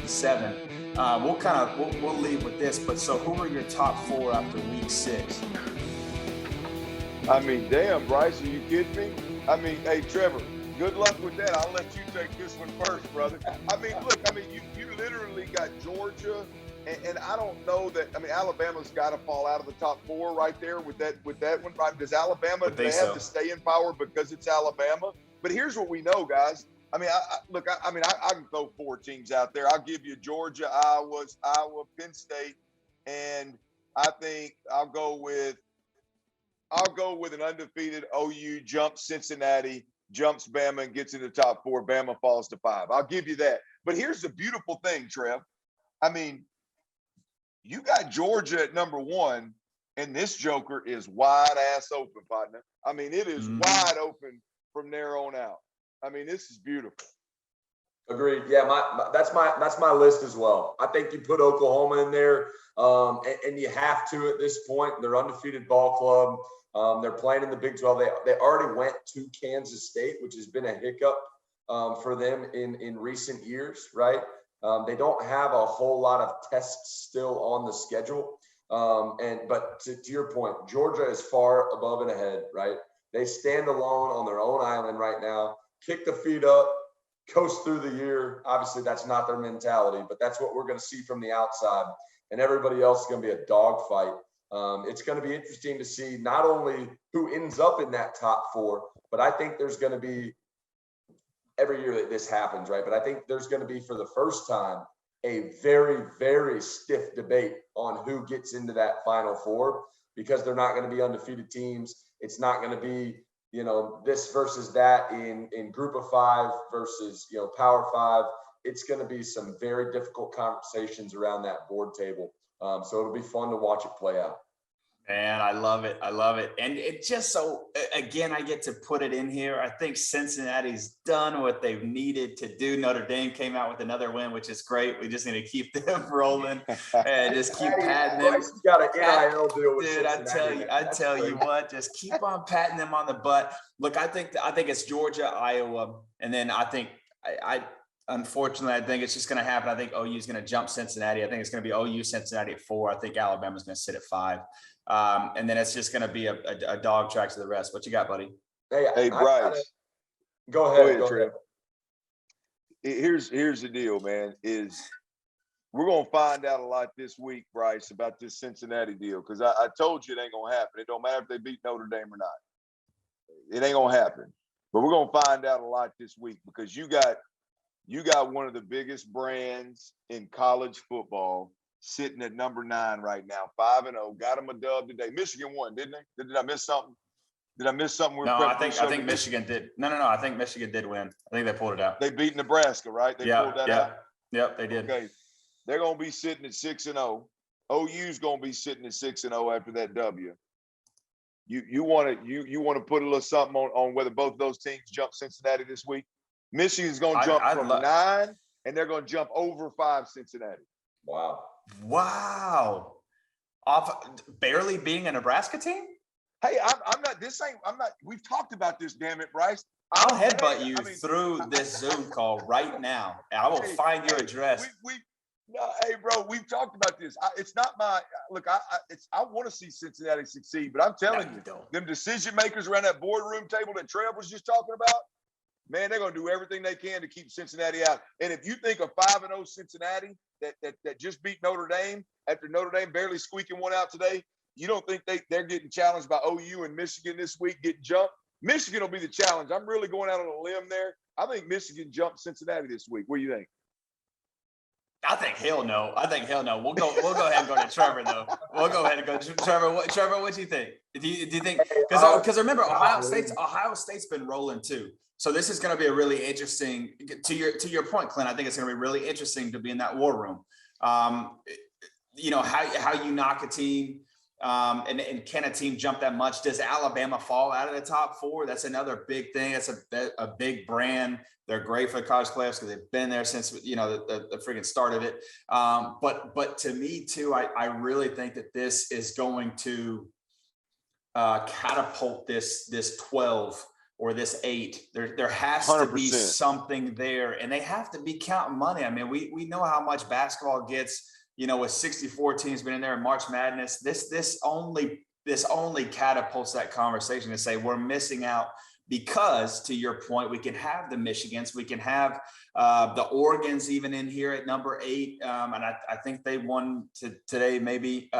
and 7. We'll leave with this. But so, who are your top 4 after Week 6? I mean, damn, Bryce, are you kidding me? I mean, hey, Trevor, good luck with that. I'll let you take this one first, brother. I mean, look, I mean, you literally got Georgia, and I don't know that. I mean, Alabama's got to fall out of the top 4 right there with that one. Right? Does Alabama they have to stay in power because it's Alabama? But here's what we know, guys. I mean, I can throw 4 teams out there. I'll give you Georgia, Iowa, Penn State, and I think I'll go with an undefeated OU, jumps Cincinnati, jumps Bama, and gets in the top 4. Bama falls to 5. I'll give you that. But here's the beautiful thing, Trev. I mean, you got Georgia at number 1, and this joker is wide ass open, partner. I mean, it is wide open from there on out. I mean, this is beautiful. Agreed. Yeah, that's my list as well. I think you put Oklahoma in there, and you have to at this point. They're undefeated ball club. They're playing in the Big 12. They already went to Kansas State, which has been a hiccup for them in recent years, right? They don't have a whole lot of tests still on the schedule. But to your point, Georgia is far above and ahead, right? They stand alone on their own island right now, kick the feet up, coast through the year. Obviously, that's not their mentality, but that's what we're going to see from the outside. And everybody else is going to be a dogfight. It's going to be interesting to see not only who ends up in that top 4, but I think there's going to be every year that this happens, right? But I think there's going to be, for the first time, a very, very stiff debate on who gets into that Final 4, because they're not going to be undefeated teams. It's not going to be, this versus that in group of 5 versus, power 5. It's going to be some very difficult conversations around that board table. So it'll be fun to watch it play out. Man, I love it. And it just so, again, I get to put it in here. I think Cincinnati's done what they've needed to do. Notre Dame came out with another win, which is great. We just need to keep them rolling and just keep patting them. You got an NIL deal with Dude, I tell you what, just keep on patting them on the butt. Look, I think it's Georgia, Iowa, and then I think unfortunately, I think it's just going to happen. I think OU is going to jump Cincinnati. I think it's going to be OU, Cincinnati at 4. I think Alabama's going to sit at 5. And then it's just going to be a dog track to the rest. What you got, buddy? Hey, Bryce. Go ahead. Here's the deal, man, is we're going to find out a lot this week, Bryce, about this Cincinnati deal, because I told you it ain't going to happen. It don't matter if they beat Notre Dame or not. It ain't going to happen. But we're going to find out a lot this week, because you got one of the biggest brands in college football sitting at number 9 right now, 5-0. Got them a dub today. Michigan won, didn't they? Did I miss something? No, I think Michigan did. No. I think Michigan did win. I think they pulled it out. They beat Nebraska, right? They pulled that out. Yep, they did. Okay, they're gonna be sitting at 6-0. OU's gonna be sitting at 6-0 after that W. You want to put a little something on whether both of those teams jump Cincinnati this week? Michigan's gonna jump from 9, and they're gonna jump over 5 Cincinnati. Wow. Off barely being a Nebraska team? Hey, I'm not. We've talked about this, damn it, Bryce. I'll headbutt you through this Zoom call right now. I will find your address. Hey, bro, we've talked about this. It's not my look. I want to see Cincinnati succeed, but I'm telling you, them decision makers around that boardroom table that Trev was just talking about, man, they're gonna do everything they can to keep Cincinnati out. And if you think of 5-0 Cincinnati that just beat Notre Dame after Notre Dame barely squeaking one out today, you don't think they're getting challenged by OU and Michigan this week, getting jumped? Michigan will be the challenge. I'm really going out on a limb there. I think Michigan jumps Cincinnati this week. What do you think? I think hell no. We'll go ahead and go to Trevor though. We'll go ahead and go to Trevor. Trevor, what do you think? Do you think, because remember Ohio State's been rolling too. So this is going to be a really interesting, to your point, Clint. I think it's going to be really interesting to be in that war room. How you knock a team, and can a team jump that much? Does Alabama fall out of the top 4? That's another big thing. That's a big brand. They're great for the college playoffs because they've been there since the freaking start of it. But to me too, I really think that this is going to catapult this 12 or this 8. There has to be 100%. something there, and they have to be counting money. I mean, we know how much basketball gets, with 64 teams been in there in March Madness. This only catapults that conversation to say we're missing out because, to your point, we can have the Michigans, we can have the Oregons even in here at number 8, and I think they won today maybe.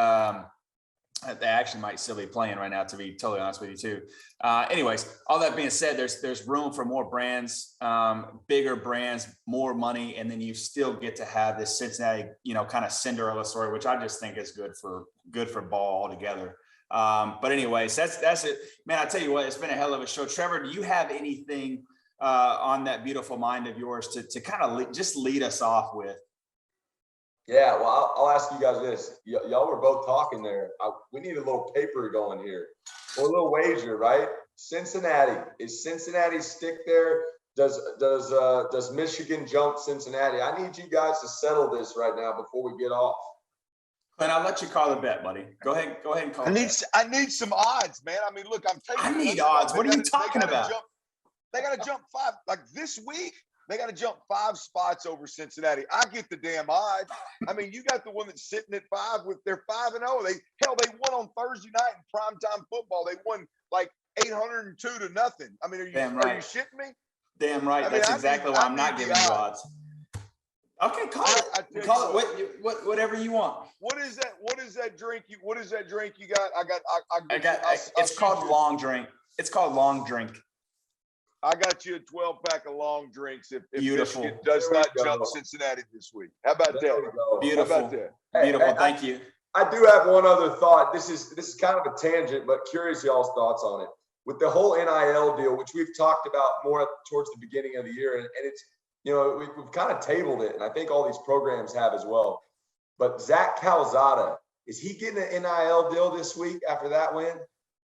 They actually might still be playing right now, to be totally honest with you too. Anyways, all that being said, there's room for more brands, bigger brands, more money, and then you still get to have this Cincinnati, kind of Cinderella story, which I just think is good for ball altogether. But anyways, that's it, man. I tell you what, it's been a hell of a show. Trevor, do you have anything on that beautiful mind of yours to kind of just lead us off with? Yeah, well, I'll ask you guys this. Y'all were both talking there. We need a little paper going here, or a little wager, right? Cincinnati. Is Cincinnati stick there? Does Michigan jump Cincinnati? I need you guys to settle this right now before we get off. Clint, I'll let you call the bet, buddy. Go ahead and call. I need some odds, man. I mean, look, I'm taking. I need odds. What are you talking about? They got to jump 5. Like this week, they got to jump 5 spots over Cincinnati. I get the damn odds. I mean, you got the one that's sitting at 5 with their 5-0. They won on Thursday night in primetime football. They won like 802 to nothing. I mean, are you shitting me? Damn right. That's exactly why I'm not giving you odds. Okay, call it. Call it whatever you want. What is that? What is that drink you got? I got. It's called long drink. It's called long drink. I got you a 12-pack of long drinks if Beautiful. Michigan does not jump Cincinnati this week. How about that? Beautiful. How about that? Beautiful. Thank you. I do have one other thought. This is kind of a tangent, but curious y'all's thoughts on it. With the whole NIL deal, which we've talked about more towards the beginning of the year, and it's, we've kind of tabled it, and I think all these programs have as well. But Zach Calzada, is he getting an NIL deal this week after that win?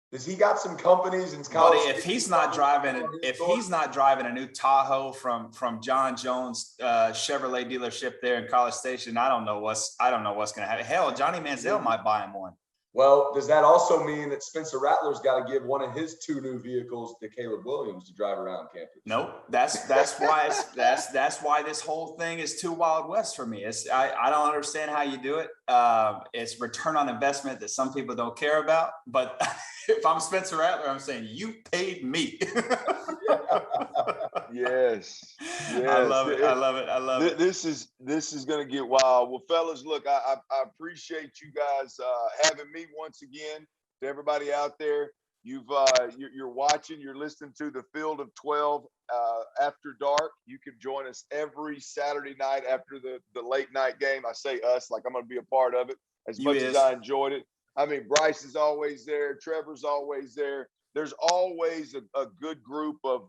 Does he got some companies in college? Buddy, if he's not driving a new Tahoe from John Jones Chevrolet dealership there in College Station, I don't know what's going to happen. Hell, Johnny Manziel might buy him one. Well, does that also mean that Spencer Rattler's got to give one of his 2 new vehicles to Caleb Williams to drive around campus? Nope. That's why this whole thing is too Wild West for me. I don't understand how you do it. It's return on investment that some people don't care about. But if I'm Spencer Rattler, I'm saying you paid me. Yes. I love it. This is going to get wild. Well, fellas, look, I appreciate you guys having me once again. To everybody out there, you're watching, you're listening to the Field of 12 after dark. You can join us every Saturday night after the late night game. I say us like I'm going to be a part of it as much as I enjoyed it. I mean, Bryce is always there. Trevor's always there. There's always a good group of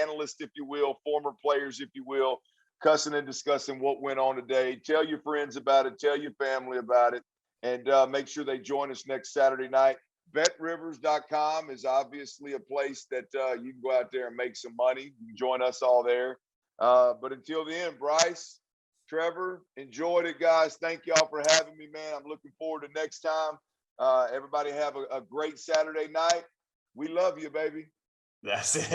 analysts, if you will, former players, if you will, cussing and discussing what went on today. Tell your friends about it. Tell your family about it. And make sure they join us next Saturday night. BetRivers.com is obviously a place that you can go out there and make some money. You can join us all there. But until the end, Bryce, Trevor, enjoyed it, guys. Thank y'all for having me, man. I'm looking forward to next time. Everybody have a great Saturday night. We love you, baby. That's it.